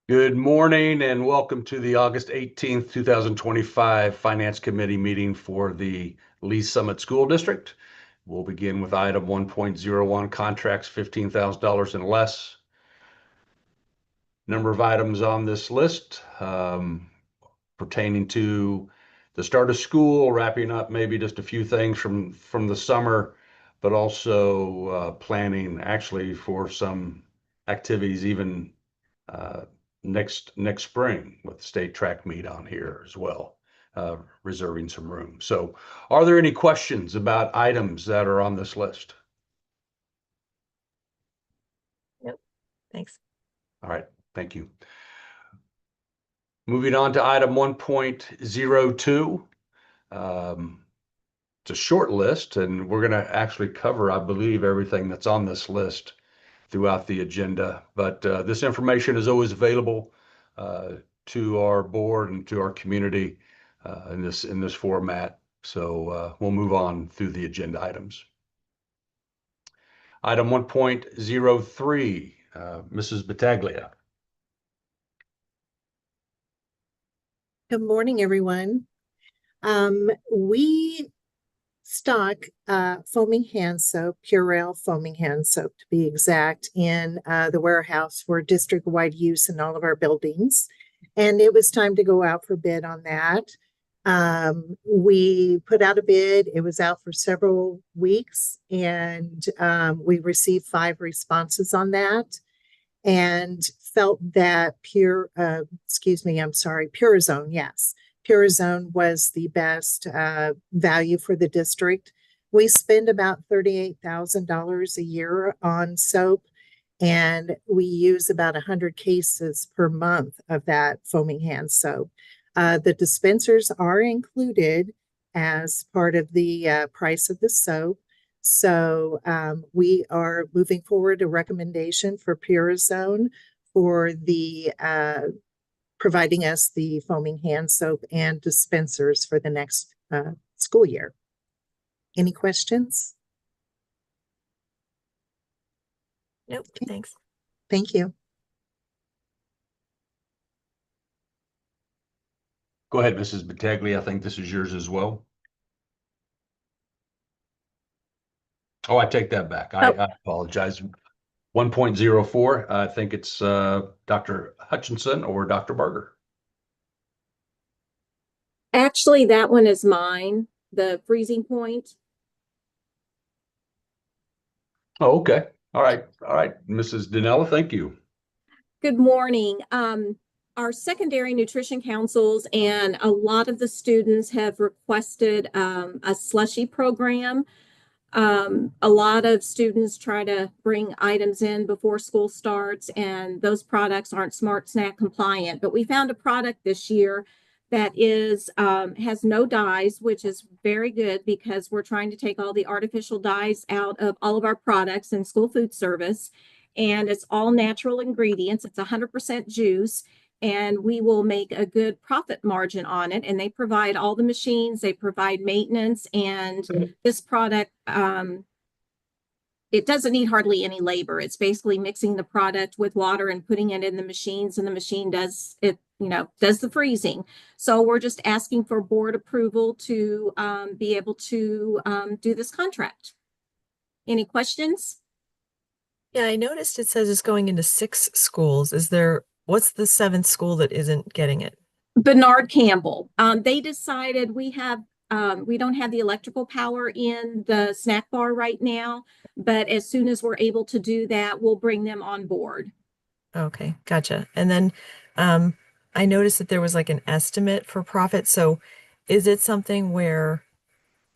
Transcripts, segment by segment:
Good morning and welcome to the August 18th, 2025 Finance Committee meeting for the Lee Summit School District. We'll begin with item 1.01, contracts $15,000 and less. Number of items on this list pertaining to the start of school, wrapping up maybe just a few things from the summer, but also planning actually for some activities even next spring with the state track meet on here as well, reserving some room. So are there any questions about items that are on this list? Nope. Thanks. All right, thank you. Moving on to item 1.02. It's a short list, and we're going to actually cover, I believe, everything that's on this list throughout the agenda. But this information is always available to our board and to our community in this format. So we'll move on through the agenda items. Item 1.03, Mrs. Battaglia. Good morning, everyone. We stock foaming hand soap, Purell foaming hand soap to be exact, in the warehouse for district-wide use in all of our buildings. And it was time to go out for bid on that. We put out a bid. It was out for several weeks, and we received 5 responses on that, and felt that Purazone, yes. Purazone was the best value for the district. We spend about $38,000 a year on soap, and we use about 100 cases per month of that foaming hand soap. The dispensers are included as part of the price of the soap. So we are moving forward a recommendation for Purazone for the providing us the foaming hand soap and dispensers for the next school year. Any questions? Nope. Okay. Thanks. Thank you. Go ahead, Mrs. Battaglia. I think this is yours as well. Oh, I take that back. I apologize. 1.04, I think it's Dr. Hutchinson or Dr. Barger. Actually, that one is mine, the freezing point. Oh, okay. All right. Mrs. Dinella, thank you. Good morning. Our secondary nutrition councils and a lot of the students have requested a slushy program. A lot of students try to bring items in before school starts, and those products aren't Smart Snack compliant. But we found a product this year that is has no dyes, which is very good because we're trying to take all the artificial dyes out of all of our products in school food service. And it's all natural ingredients. It's 100% juice, and we will make a good profit margin on it. And they provide all the machines, they provide maintenance, and this product, it doesn't need hardly any labor. It's basically mixing the product with water and putting it in the machines, and the machine does it, does the freezing. So we're just asking for board approval to be able to do this contract. Any questions? Yeah, I noticed it says it's going into 6 schools. What's the 7th school that isn't getting it? Bernard Campbell. They decided we don't have the electrical power in the snack bar right now, but as soon as we're able to do that, we'll bring them on board. Okay, gotcha. And then I noticed that there was like an estimate for profit. So is it something where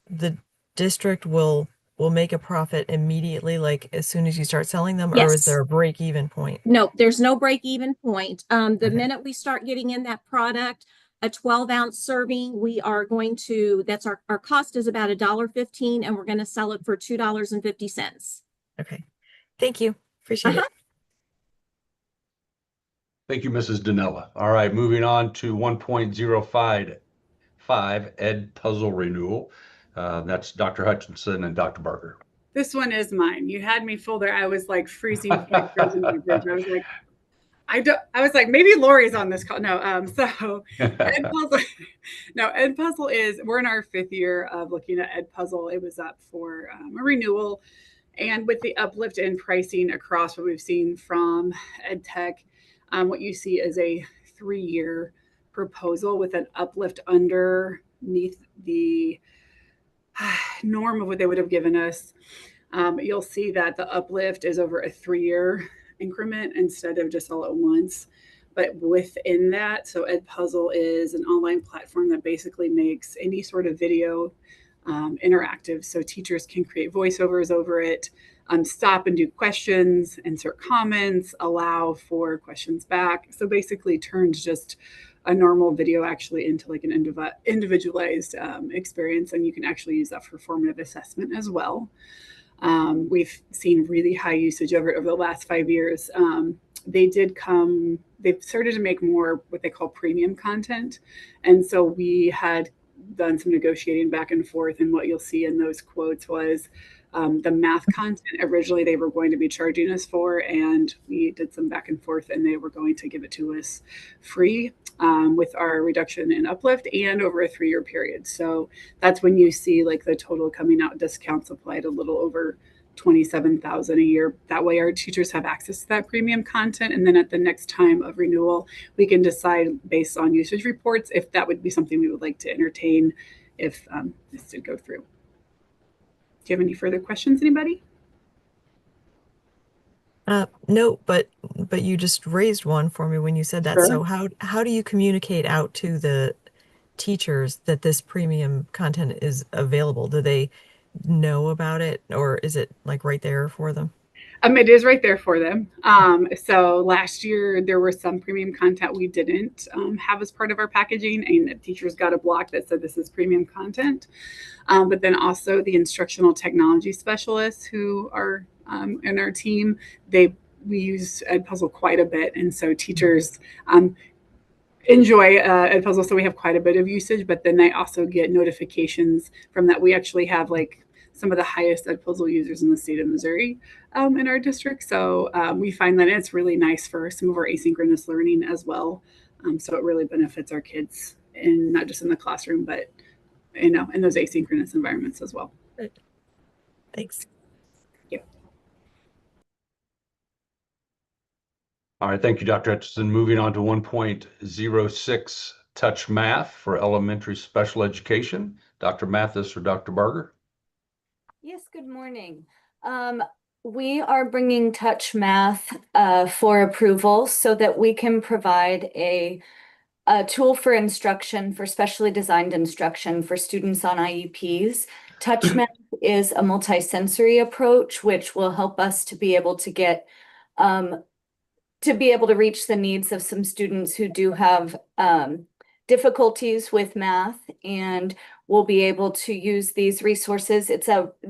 the district will make a profit immediately, like as soon as you start selling them, or is Yes. there a break-even point? No, there's no break-even point. The Okay. minute we start getting in that product, a 12-ounce serving, we are going to, that's our cost is about $1.15, and we're going to sell it for $2.50. Okay. Thank you. Appreciate it. Thank you, Mrs. Dinella. All right, moving on to 1.05 Ed Puzzle Renewal. That's Dr. Hutchinson and Dr. Barger. This one is mine. You had me fooled there. I was like freezing point, frozen my bridge. I was like, I was like, maybe Lori's on this call. No, so Ed Puzzle, no, Ed Puzzle is, we're in our 5th year of looking at Ed Puzzle. It was up for a renewal. And with the uplift in pricing across what we've seen from Ed Tech, what you see is a 3-year proposal with an uplift underneath the norm of what they would have given us. You'll see that the uplift is over a 3-year increment instead of just all at once. But within that, so Ed Puzzle is an online platform that basically makes any sort of video interactive. So teachers can create voiceovers over it, stop and do questions, insert comments, allow for questions back. So basically turns just a normal video actually into like an individualized experience. And you can actually use that for formative assessment as well. We've seen really high usage over the last 5 years. They've started to make more what they call premium content. And so we had done some negotiating back and forth. And what you'll see in those quotes was the math content originally they were going to be charging us for, and we did some back and forth, and they were going to give it to us free with our reduction in uplift and over a 3-year period. So that's when you see like the total coming out discounts applied a little over 27,000 a year. That way our teachers have access to that premium content. And then at the next time of renewal, we can decide based on usage reports if that would be something we would like to entertain if this did go through. Do you have any further questions, anybody? No, but you just raised one for me when you said that. Sure. So how do you communicate out to the teachers that this premium content is available? Do they know about it, or is it like right there for them? It is right there for them. So last year there was some premium content we didn't have as part of our packaging, and the teachers got a block that said this is premium content. But then also the instructional technology specialists who are in our team, we use Ed Puzzle quite a bit, and so teachers enjoy Ed Puzzle, so we have quite a bit of usage. But then they also get notifications from that. We actually have like some of the highest Ed Puzzle users in the state of Missouri in our district. So we find that it's really nice for some of our asynchronous learning as well. So it really benefits our kids, and not just in the classroom, but in those asynchronous environments as well. Thanks. Yep. All right, thank you, Dr. Etchison. Moving on to 1.06 Touch Math for elementary special education. Dr. Mathis or Dr. Barger? Yes, good morning. We are bringing Touch Math for approval so that we can provide a tool for instruction, for specially designed instruction for students on IEPs. Touch Math is a multisensory approach, which will help us to be able to get to reach the needs of some students who do have difficulties with math, and we'll be able to use these resources.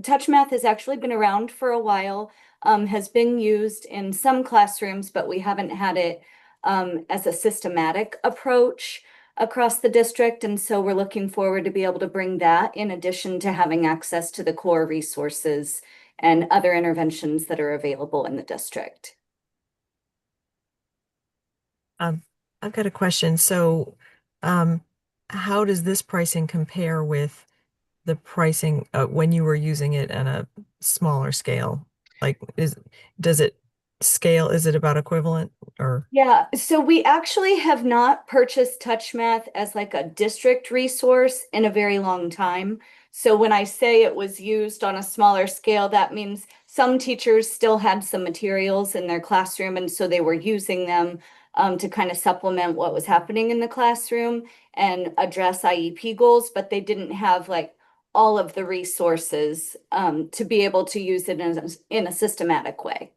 Touch Math has actually been around for a while, has been used in some classrooms, but we haven't had it as a systematic approach across the district. And so we're looking forward to be able to bring that in addition to having access to the core resources and other interventions that are available in the district. I've got a question. So, how does this pricing compare with the pricing when you were using it on a smaller scale? Like, does it scale? Is it about equivalent or? Yeah, so we actually have not purchased Touch Math as like a district resource in a very long time. So when I say it was used on a smaller scale, that means some teachers still had some materials in their classroom, and so they were using them to kind of supplement what was happening in the classroom and address IEP goals, but they didn't have like all of the resources to be able to use it in a systematic way.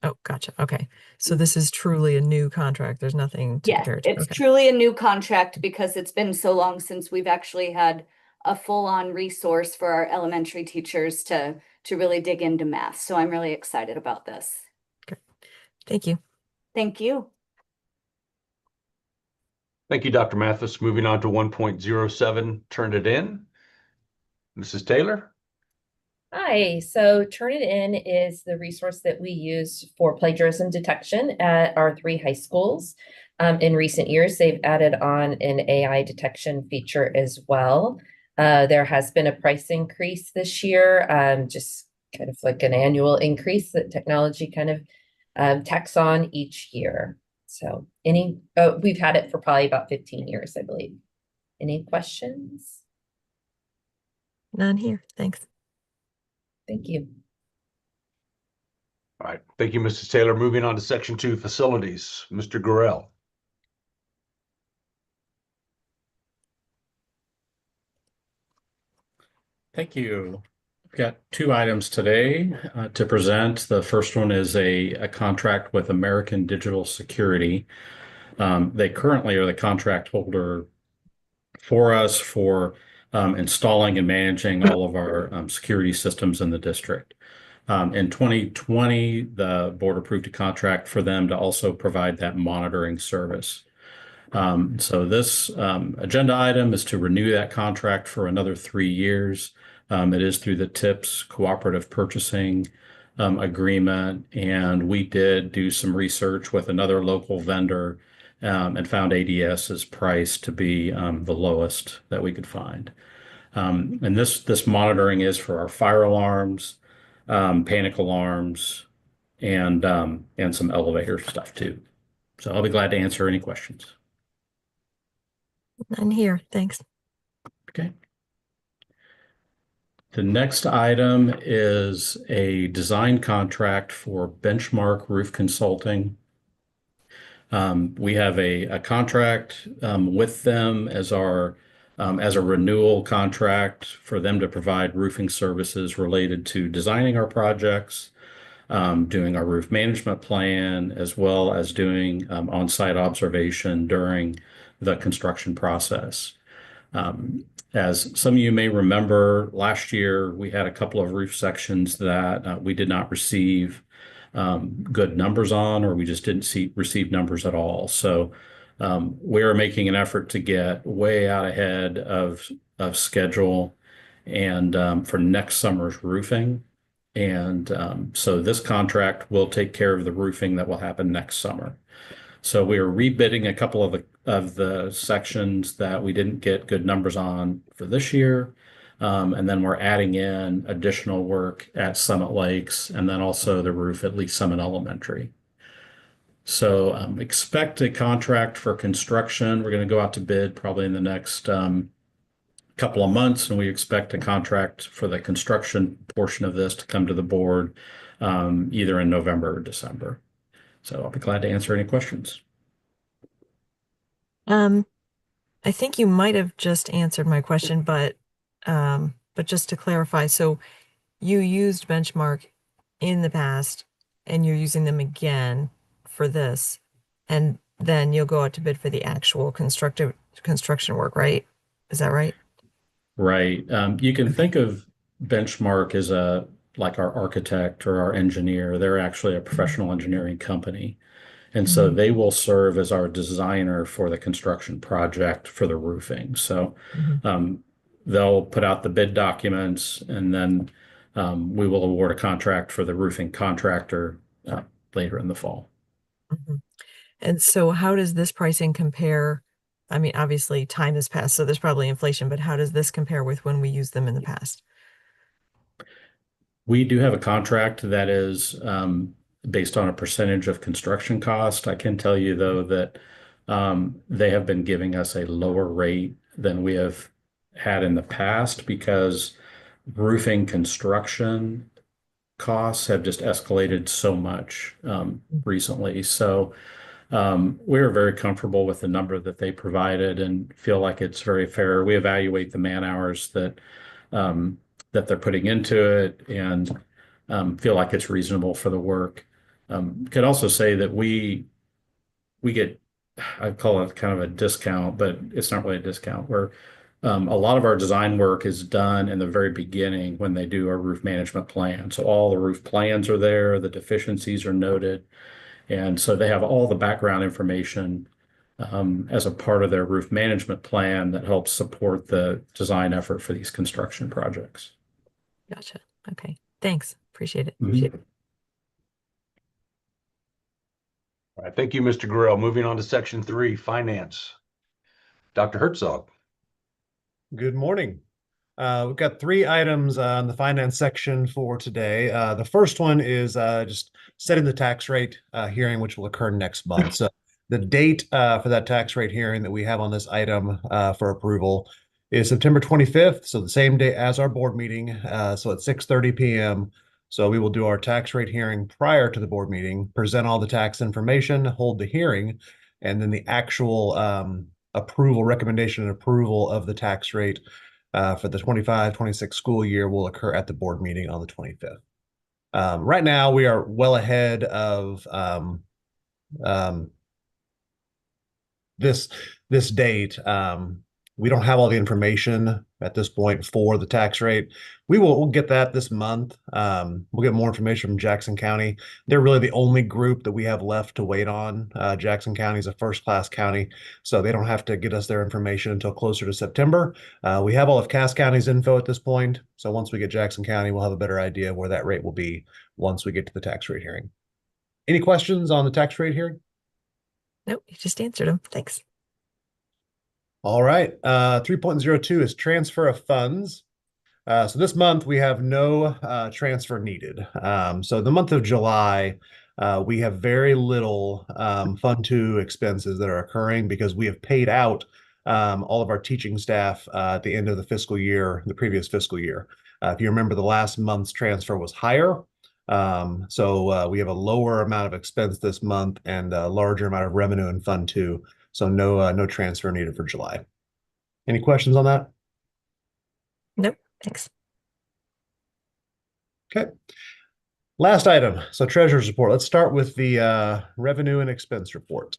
Oh, gotcha. Okay. So this is truly a new contract. There's nothing to compare to. It's Okay. truly a new contract because it's been so long since we've actually had a full-on resource for our elementary teachers to really dig into math. So I'm really excited about this. Okay. Thank you. Thank you. Thank you, Dr. Mathis. Moving on to 1.07 Turn It In. Mrs. Taylor? Hi, so Turnitin is the resource that we use for plagiarism detection at our 3 high schools. In recent years, they've added on an AI detection feature as well. There has been a price increase this year, just kind of like an annual increase that technology kind of tacks on each year. So we've had it for probably about 15 years, I believe. Any questions? None here. Thanks. Thank you. All right. Thank you, Mrs. Taylor. Moving on to section 2, facilities. Mr. Gurrell. Thank you. I've got 2 items today to present. The first one is a contract with American Digital Security. They currently are the contract holder for us for installing and managing all of our security systems in the district. In 2020, the board approved a contract for them to also provide that monitoring service. So this agenda item is to renew that contract for another 3 years. It is through the TIPS cooperative purchasing agreement, and we did do some research with another local vendor and found ADS's price to be the lowest that we could find. And this monitoring is for our fire alarms, panic alarms, and some elevator stuff too. So I'll be glad to answer any questions. None here. Thanks. Okay. The next item is a design contract for Benchmark Roof Consulting. We have a contract with them as a renewal contract for them to provide roofing services related to designing our projects, doing our roof management plan, as well as doing on-site observation during the construction process. As some of you may remember, last year we had a couple of roof sections that we did not receive good numbers on, or we just didn't receive numbers at all. So we are making an effort to get way out ahead of schedule and for next summer's roofing. And so this contract will take care of the roofing that will happen next summer. So we are rebidding a couple of the sections that we didn't get good numbers on for this year. And then we're adding in additional work at Summit Lakes and then also the roof at Lee Summit Elementary. So expect a contract for construction. We're going to go out to bid probably in the next couple of months, and we expect a contract for the construction portion of this to come to the board either in November or December. So I'll be glad to answer any questions. I think you might have just answered my question, but just to clarify, so you used Benchmark in the past and you're using them again for this, and then you'll go out to bid for the actual construction work, right? Is that right? Right. You can think of Benchmark as like our architect or our engineer. They're actually a professional engineering company. And so they will serve as our designer for the construction project for the roofing. So they'll put out the bid documents, and then we will award a contract for the roofing contractor later in the fall. And so how does this pricing compare? I mean, obviously time has passed, so there's probably inflation, but how does this compare with when we used them in the past? We do have a contract that is based on a percentage of construction cost. I can tell you, though, that they have been giving us a lower rate than we have had in the past because roofing construction costs have just escalated so much recently. So we're very comfortable with the number that they provided and feel like it's very fair. We evaluate the man hours that they're putting into it and feel like it's reasonable for the work. Could also say that we get, I call it kind of a discount, but it's not really a discount, where a lot of our design work is done in the very beginning when they do our roof management plan. So all the roof plans are there, the deficiencies are noted. And so they have all the background information as a part of their roof management plan that helps support the design effort for these construction projects. Gotcha. Okay, thanks. Appreciate it. Mhm. All right, thank you, Mr. Grill. Moving on to section 3, finance. Dr. Herzog. Good morning. We've got 3 items on the finance section for today. The first one is just setting the tax rate hearing, which will occur next month. So the date for that tax rate hearing that we have on this item for approval is September 25th, so the same day as our board meeting, so at 6:30 p.m. So we will do our tax rate hearing prior to the board meeting, present all the tax information, hold the hearing, and then the actual recommendation and approval of the tax rate for the 25-26 school year will occur at the board meeting on the 25th. Right now, we are well ahead of um, this date. We don't have all the information at this point for the tax rate. We'll get that this month. We'll get more information from Jackson County. They're really the only group that we have left to wait on. Jackson County is a first-class county, so they don't have to get us their information until closer to September. We have all of Cass County's info at this point, so once we get Jackson County, we'll have a better idea of where that rate will be once we get to the tax rate hearing. Any questions on the tax rate hearing? Nope, you just answered them. Thanks. All right. 3.02 is transfer of funds. So this month we have no transfer needed. So the month of July, we have very little Fund 2 expenses that are occurring because we have paid out all of our teaching staff at the end of the fiscal year, the previous fiscal year. If you remember, the last month's transfer was higher. So we have a lower amount of expense this month and a larger amount of revenue in Fund 2. So no transfer needed for July. Any questions on that? Nope, thanks. Okay. Last item. So treasurer's report. Let's start with the revenue and expense report.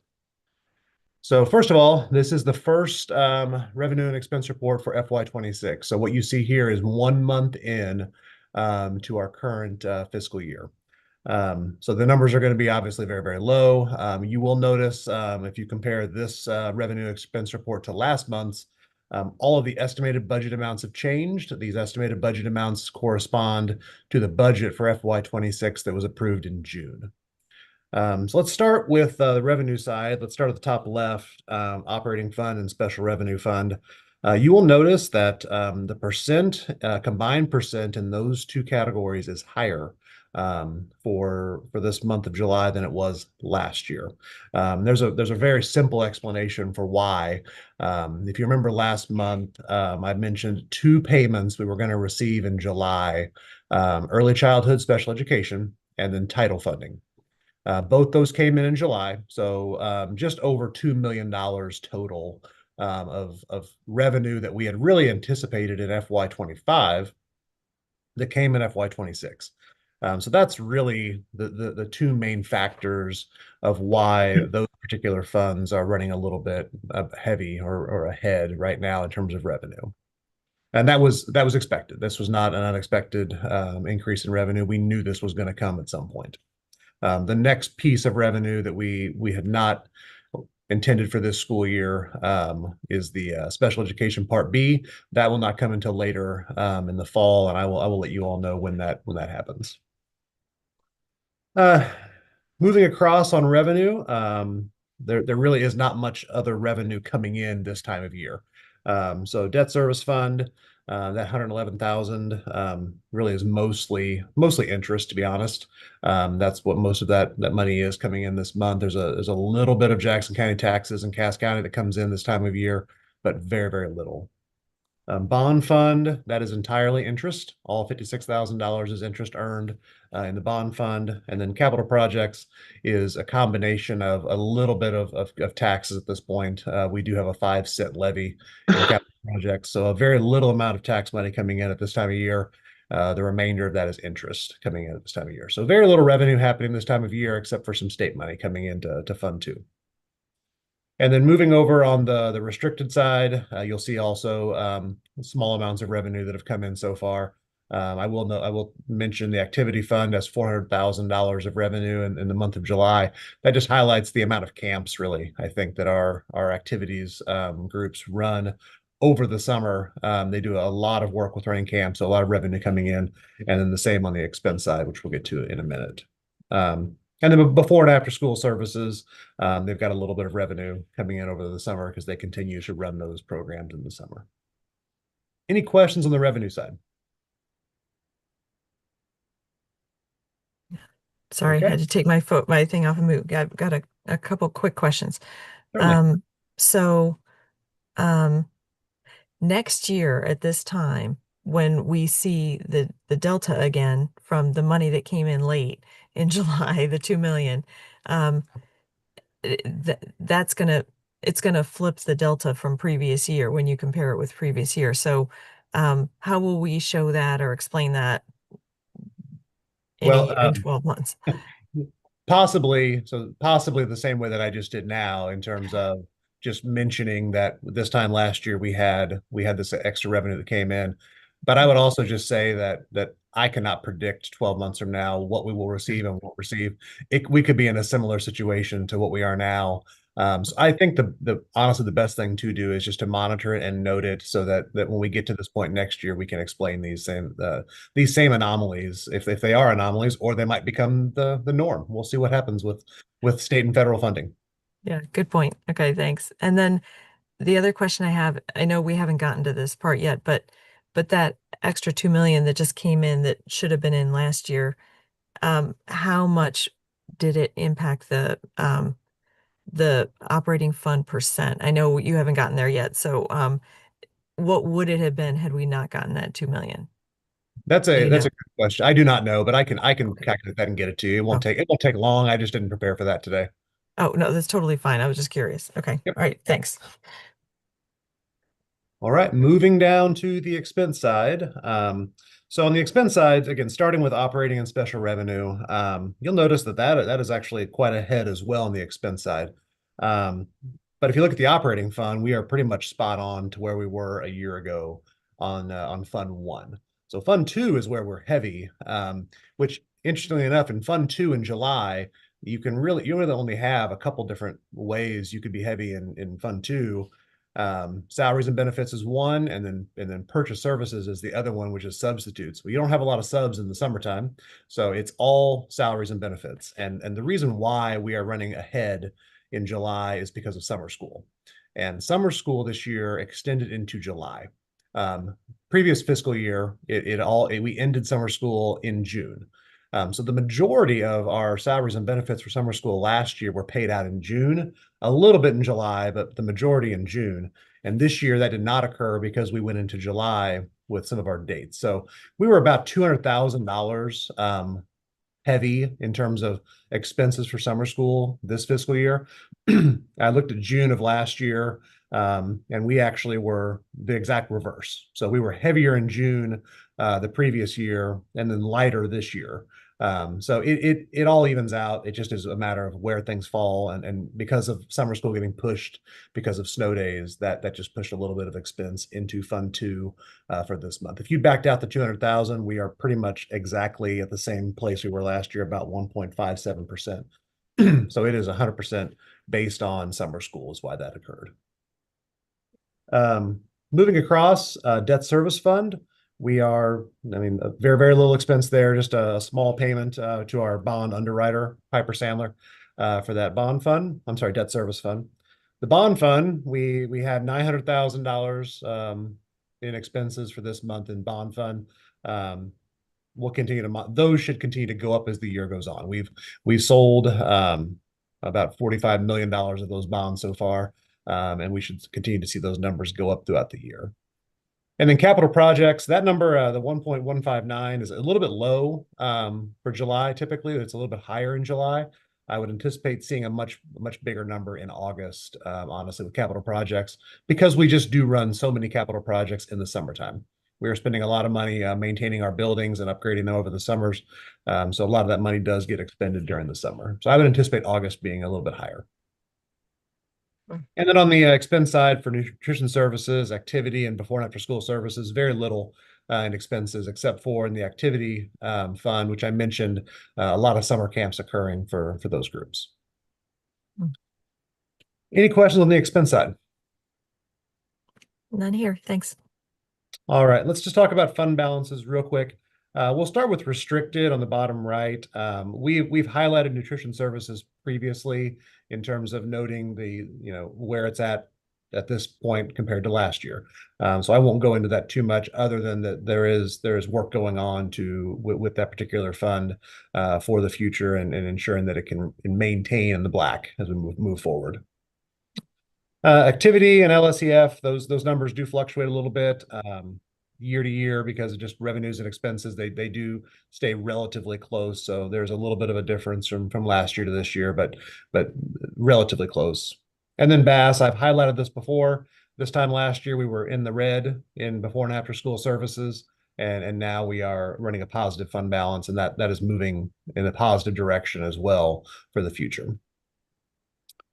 So first of all, this is the first revenue and expense report for FY26. So what you see here is 1 month in to our current fiscal year. So the numbers are going to be obviously very, very low. You will notice if you compare this revenue expense report to last month's, all of the estimated budget amounts have changed. These estimated budget amounts correspond to the budget for FY26 that was approved in June. So let's start with the revenue side. Let's start at the top left, operating fund and special revenue fund. You will notice that the combined percent in those 2 categories is higher for this month of July than it was last year. There's a very simple explanation for why. If you remember last month, I mentioned 2 payments we were going to receive in July, early childhood special education and then title funding. Both those came in July, so just over $2 million total of revenue that we had really anticipated in FY25 that came in FY26. So that's really the 2 main factors of why those particular funds are running a little bit heavy or ahead right now in terms of revenue. And that was expected. This was not an unexpected increase in revenue. We knew this was going to come at some point. The next piece of revenue that we had not intended for this school year is the special education Part B. That will not come until later in the fall, and I will let you all know when that happens. Moving across on revenue, there really is not much other revenue coming in this time of year. So debt service fund, that 111,000 really is mostly interest, to be honest. That's what most of that money is coming in this month. There's a little bit of Jackson County taxes and Cass County that comes in this time of year, but very, very little. Bond fund, that is entirely interest. All $56,000 is interest earned in the bond fund. And then capital projects is a combination of a little bit of taxes at this point. We do have a 5-cent levy in capital projects, so a very little amount of tax money coming in at this time of year. The remainder of that is interest coming in at this time of year. So very little revenue happening this time of year, except for some state money coming into Fund 2. And then moving over on the restricted side, you'll see also small amounts of revenue that have come in so far. I will mention the activity fund has $400,000 of revenue in the month of July. That just highlights the amount of camps, really, I think, that our activities groups run over the summer. They do a lot of work with running camps, so a lot of revenue coming in, and then the same on the expense side, which we'll get to in a minute. And then before and after school services, they've got a little bit of revenue coming in over the summer because they continue to run those programs in the summer. Any questions on the revenue side? Sorry, Okay. I had to take my thing off of mute. Got a couple quick questions. Certainly. So next year at this time, when we see the delta again from the money that came in late in July, the 2 million, that's it's gonna flip the delta from previous year when you compare it with previous year. So how will we show that or explain that Well, in 12 months? possibly the same way that I just did now, in terms of just mentioning that this time last year we had this extra revenue that came in. But I would also just say that I cannot predict 12 months from now what we will receive and won't receive. We could be in a similar situation to what we are now. So I think honestly the best thing to do is just to monitor it and note it, so that when we get to this point next year, we can explain these same anomalies, if they are anomalies, or they might become the norm. We'll see what happens with state and federal funding. Yeah, good point. Okay, thanks. And then the other question I have, I know we haven't gotten to this part yet, but that extra 2 million that just came in that should have been in last year, how much did it impact the operating fund percent? I know you haven't gotten there yet, so what would it have been had we not gotten that 2 million? That's Do you a know? good question. I do not know, but I can Okay. calculate that and get it to you. Oh. It won't take long. I just didn't prepare for that today. Oh, no, that's totally fine. I was just curious. Okay. Yep. All right, thanks. All right, moving down to the expense side. So on the expense side, again, starting with operating and special revenue, you'll notice that is actually quite ahead as well on the expense side. But if you look at the operating fund, we are pretty much spot on to where we were a year ago on Fund 1. So Fund 2 is where we're heavy, which interestingly enough, in Fund 2 in July, you really only have a couple different ways you could be heavy in Fund 2. Salaries and benefits is one, and then purchase services is the other one, which is substitutes. We don't have a lot of subs in the summertime, so it's all salaries and benefits. And the reason why we are running ahead in July is because of summer school. And summer school this year extended into July. Previous fiscal year, we ended summer school in June. So the majority of our salaries and benefits for summer school last year were paid out in June, a little bit in July, but the majority in June. And this year that did not occur because we went into July with some of our dates. So we were about $200,000 heavy in terms of expenses for summer school this fiscal year. I looked at June of last year, and we actually were the exact reverse. So we were heavier in June the previous year, and then lighter this year. So it all evens out. It just is a matter of where things fall, and because of summer school getting pushed because of snow days, that just pushed a little bit of expense into Fund 2 for this month. If you backed out the 200,000, we are pretty much exactly at the same place we were last year, about 1.57%. So it is 100% based on summer school is why that occurred. Moving across, debt service fund. Very, very little expense there, just a small payment to our bond underwriter, Piper Sandler, for that bond fund. I'm sorry, debt service fund. The bond fund, we had $900,000 in expenses for this month in bond fund. Those should continue to go up as the year goes on. We've sold about $45 million of those bonds so far, and we should continue to see those numbers go up throughout the year. And then capital projects, that number, the 1.159 is a little bit low for July. Typically, it's a little bit higher in July. I would anticipate seeing a much bigger number in August, honestly, with capital projects, because we just do run so many capital projects in the summertime. We are spending a lot of money maintaining our buildings and upgrading them over the summers. So a lot of that money does get expended during the summer. So I would anticipate August being a little bit higher. And then on the expense side for nutrition services, activity, and before and after school services, very little in expenses except for in the activity fund, which I mentioned, a lot of summer camps occurring for those groups. Any questions on the expense side? None here. Thanks. All right, let's just talk about fund balances real quick. We'll start with restricted on the bottom right. We've highlighted nutrition services previously in terms of noting the, where it's at this point compared to last year. So I won't go into that too much, other than that there is work going on with that particular fund for the future, and ensuring that it can maintain in the black as we move forward. Activity and LSEF, those numbers do fluctuate a little bit year to year because of just revenues and expenses. They do stay relatively close, so there's a little bit of a difference from last year to this year, but relatively close. And then BAS, I've highlighted this before. This time last year we were in the red in before and after school services, and now we are running a positive fund balance, and that is moving in a positive direction as well for the future.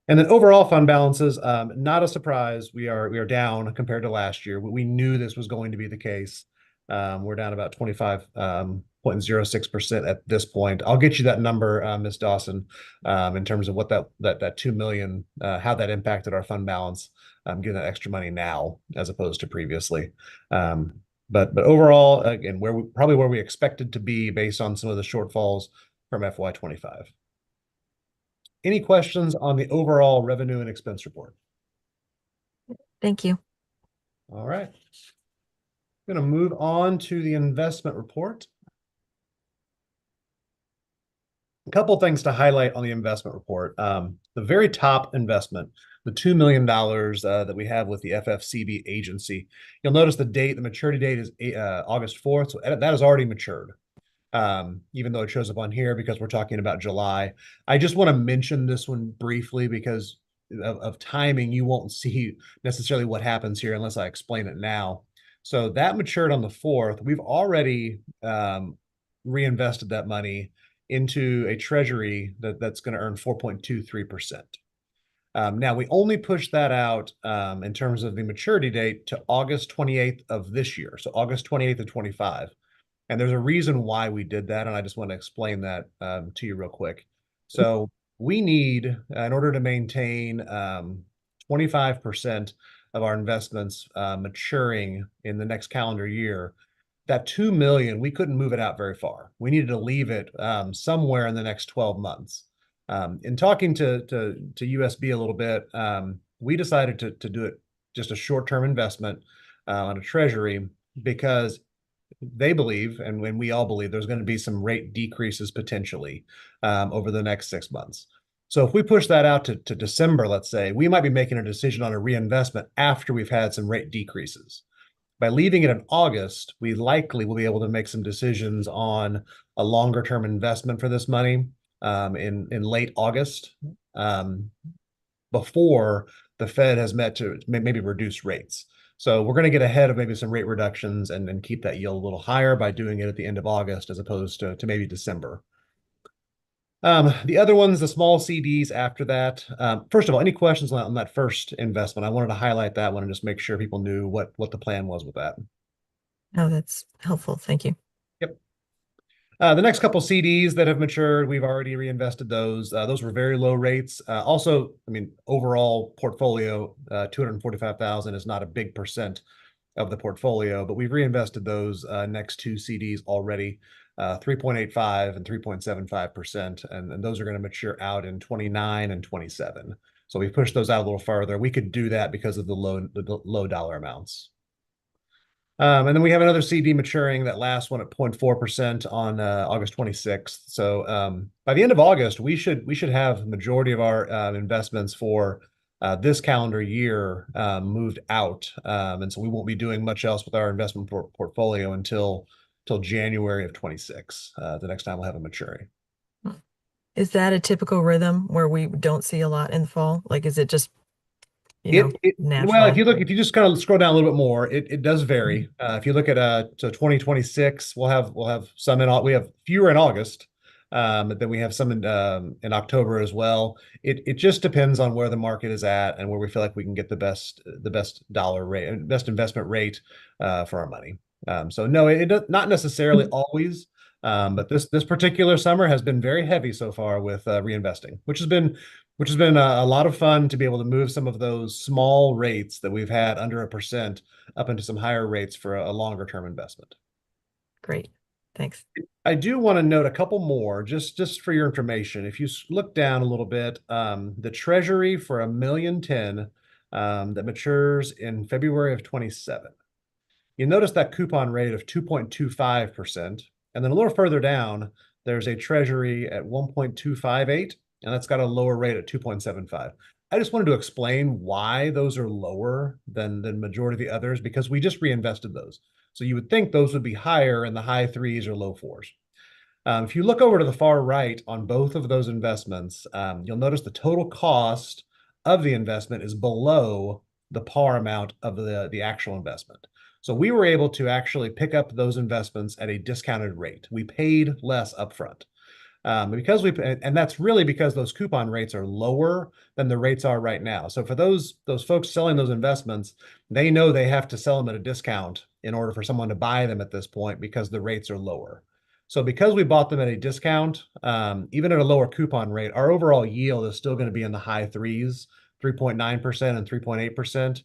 And then overall fund balances, not a surprise. We are down compared to last year. We knew this was going to be the case. We're down about 25.06% at this point. I'll get you that number, Ms. Dawson, in terms of what that 2 million, how that impacted our fund balance, getting that extra money now as opposed to previously. But overall, again, probably where we expected to be based on some of the shortfalls from FY25. Any questions on the overall revenue and expense report? Thank you. All right. I'm going to move on to the investment report. A couple things to highlight on the investment report. The very top investment, the $2 million that we have with the FFCB agency. You'll notice the maturity date is August 4th. So that has already matured. Even though it shows up on here because we're talking about July. I just want to mention this one briefly because of timing. You won't see necessarily what happens here unless I explain it now. So that matured on the 4th. We've already reinvested that money into a treasury that's going to earn 4.23%. Now, we only pushed that out in terms of the maturity date to August 28th of this year. So August 28th of 25. And there's a reason why we did that, and I just want to explain that to you real quick. So we need, in order to maintain 25% of our investments maturing in the next calendar year, that 2 million, we couldn't move it out very far. We needed to leave it somewhere in the next 12 months. In talking to USB a little bit, we decided to do it just a short-term investment on a treasury because they believe, and when we all believe, there's going to be some rate decreases potentially over the next 6 months. So if we push that out to December, let's say, we might be making a decision on a reinvestment after we've had some rate decreases. By leaving it in August, we likely will be able to make some decisions on a longer term investment for this money in late August before the Fed has met to maybe reduce rates. So we're going to get ahead of maybe some rate reductions and keep that yield a little higher by doing it at the end of August as opposed to maybe December. The other ones, the small CDs after that. First of all, any questions on that first investment? I wanted to highlight that one and just make sure people knew what the plan was with that. Oh, that's helpful. Thank you. Yep. The next couple CDs that have matured, we've already reinvested those. Those were very low rates. Also, I mean, overall portfolio, 245,000 is not a big percent of the portfolio, but we've reinvested those next two CDs already, 3.85 and 3.75%, and those are going to mature out in 29 and 27. So we pushed those out a little farther. We could do that because of the low dollar amounts. And then we have another CD maturing, that last one at 0.4% on August 26th. So by the end of August, we should have the majority of our investments for this calendar year moved out. And so we won't be doing much else with our investment portfolio until January of 26, the next time we'll have a maturing. Is that a typical rhythm where we don't see a lot in the fall? Like, is it just natural? Well, if you just kind of scroll down a little bit more, it does vary. If you look at to 2026, we'll have some we have fewer in August, but then we have some in October as well. It just depends on where the market is at and where we feel like we can get the best dollar rate, best investment rate for our money. So no, it does not necessarily always. But this particular summer has been very heavy so far with reinvesting, which has been which has been a lot of fun to be able to move some of those small rates that we've had under 1% up into some higher rates for a longer term investment. Great. Thanks. I do want to note a couple more just for your information. If you look down a little bit, the Treasury for $1,010,000 that matures in February of 27. You notice that coupon rate of 2.25%. And then a little further down, there's a Treasury at 1.258, and that's got a lower rate at 2.75. I just wanted to explain why those are lower than the majority of the others, because we just reinvested those. So you would think those would be higher in the high threes or low fours. If you look over to the far right on both of those investments, you'll notice the total cost of the investment is below the par amount of the actual investment. So we were able to actually pick up those investments at a discounted rate. We paid less upfront. And that's really because those coupon rates are lower than the rates are right now. So for those folks selling those investments, they know they have to sell them at a discount in order for someone to buy them at this point because the rates are lower. So because we bought them at a discount, even at a lower coupon rate, our overall yield is still going to be in the high threes, 3.9% and 3.8%,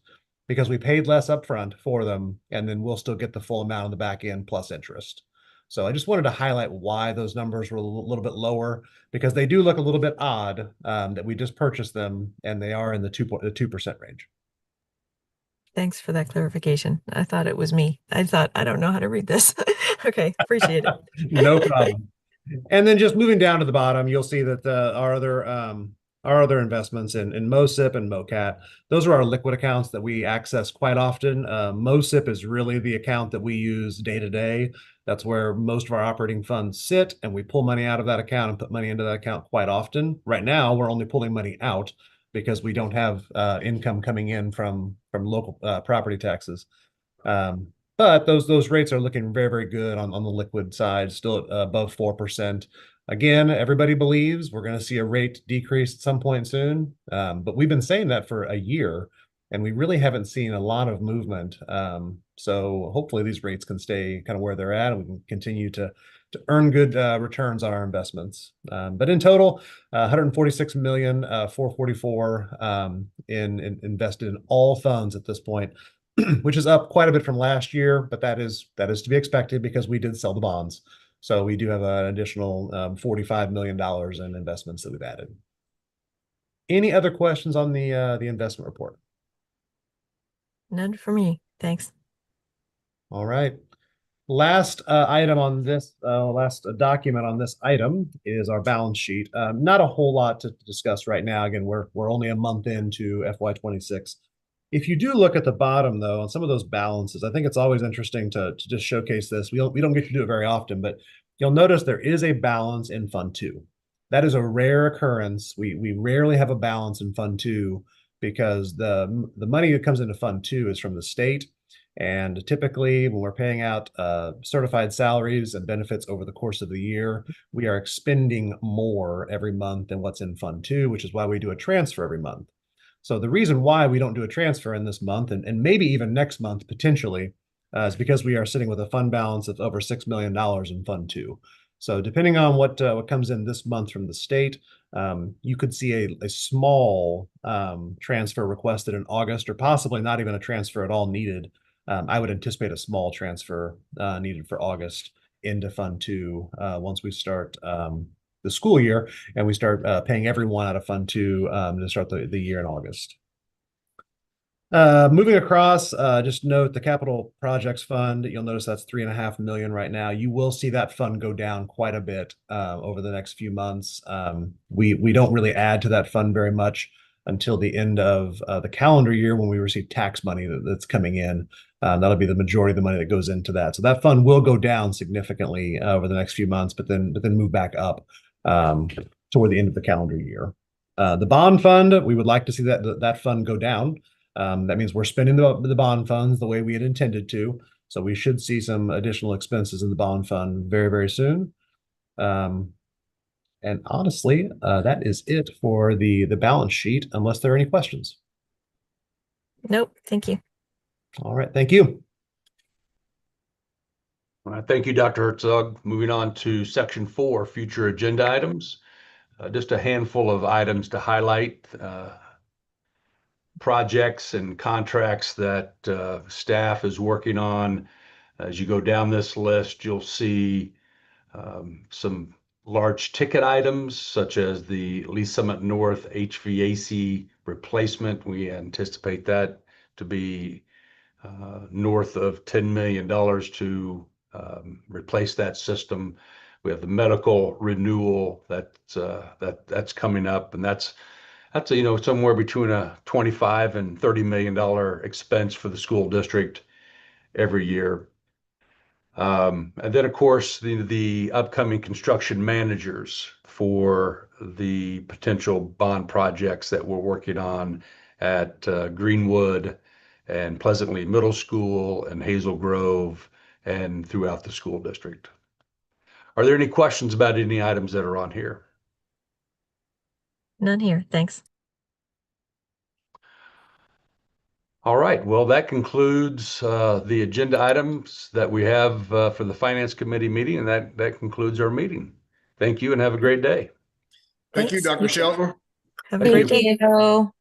because we paid less upfront for them, and then we'll still get the full amount on the back end plus interest. So I just wanted to highlight why those numbers were a little bit lower, because they do look a little bit odd that we just purchased them and they are in the 2% range. Thanks for that clarification. I thought it was me. I thought, I don't know how to read this. Okay, appreciate it. No problem. And then just moving down to the bottom, you'll see that our other investments in MOSIP and MOCAT, those are our liquid accounts that we access quite often. MOSIP is really the account that we use day to day. That's where most of our operating funds sit, and we pull money out of that account and put money into that account quite often. Right now, we're only pulling money out because we don't have income coming in from local property taxes. But those rates are looking very, very good on the liquid side, still above 4%. Again, everybody believes we're going to see a rate decrease at some point soon. But we've been saying that for a year, and we really haven't seen a lot of movement. So hopefully these rates can stay kind of where they're at, and we can continue to earn good returns on our investments. But in total, 146,444 invested in all funds at this point, which is up quite a bit from last year, but that is to be expected because we did sell the bonds. So we do have an additional $45 million in investments that we've added. Any other questions on the investment report? None for me. Thanks. All right. Last item on this, last document on this item is our balance sheet. Not a whole lot to discuss right now. Again, we're only a month into FY26. If you do look at the bottom, though, on some of those balances, I think it's always interesting to just showcase this. We don't get to do it very often, but you'll notice there is a balance in Fund 2. That is a rare occurrence. We rarely have a balance in Fund 2 because the money that comes into Fund 2 is from the state. And typically, when we're paying out certified salaries and benefits over the course of the year, we are expending more every month than what's in Fund 2, which is why we do a transfer every month. So the reason why we don't do a transfer in this month, and maybe even next month potentially, is because we are sitting with a fund balance of over $6 million in Fund 2. So depending on what comes in this month from the state, you could see a small transfer requested in August, or possibly not even a transfer at all needed. I would anticipate a small transfer needed for August into Fund 2 once we start the school year and we start paying everyone out of Fund 2 to start the year in August. Moving across, just note the capital projects fund. You'll notice that's $3.5 million right now. You will see that fund go down quite a bit over the next few months. We don't really add to that fund very much until the end of the calendar year when we receive tax money that's coming in. That'll be the majority of the money that goes into that. So that fund will go down significantly over the next few months, but then move back up toward the end of the calendar year. The bond fund, we would like to see that fund go down. That means we're spending the bond funds the way we had intended to. So we should see some additional expenses in the bond fund very, very soon. And honestly, that is it for the balance sheet, unless there are any questions. Nope. Thank you. All right. Thank you. All right, thank you, Dr. Herzog. Moving on to Section 4, future agenda items. just a handful of items to highlight, projects and contracts that staff is working on. As you go down this list, you'll see some large ticket items such as the Lee Summit North HVAC replacement. We anticipate that to be north of $10 million to replace that system. We have the medical renewal that's coming up, and that's somewhere between a $25 and $30 million expense for the school district every year. And then, of course, the upcoming construction managers for the potential bond projects that we're working on at Greenwood and Pleasantly Middle School and Hazel Grove and throughout the school district. Are there any questions about any items that are on here? None here. Thanks. All right. Well, that concludes the agenda items that we have for the Finance Committee meeting, and that concludes our meeting. Thank you and have a great day. Thank you, Thanks. Dr. Shelton. Have a Thank great you. day. Thank you.